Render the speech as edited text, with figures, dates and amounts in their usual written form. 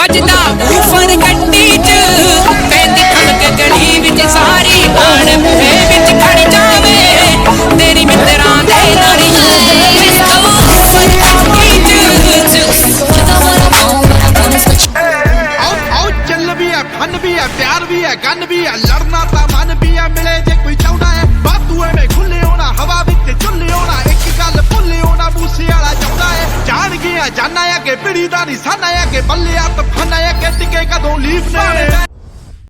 ਵੱਜਦਾ ਬੂਫਰ ਗੱਡੀ ਚ ਕਹਿੰਦੀ ਖਲਕ ਗਲੀ ਵਿੱਚ ਸਾਰੀ ਆਣ ਬੂਹੇ ਵਿੱਚ ਖੜ ਜਾਵੇ ਤੇਰੀ ਮਿੱਤਰਾਂ ਦੇ ਲੜੀਆਂ फन भी है प्यार भी है गन भी है लड़ना ता मन भी है मिले जे कोई चाहता है बातू में खुले होना हवा विच चुल्ले होना एक गल भुल्ले होना मूसे वाला चाहता है जान गया जाना है कि पिड़ी दा निशाना है कि बल्ले आ तो फन है कि टिके कदों लीफ ने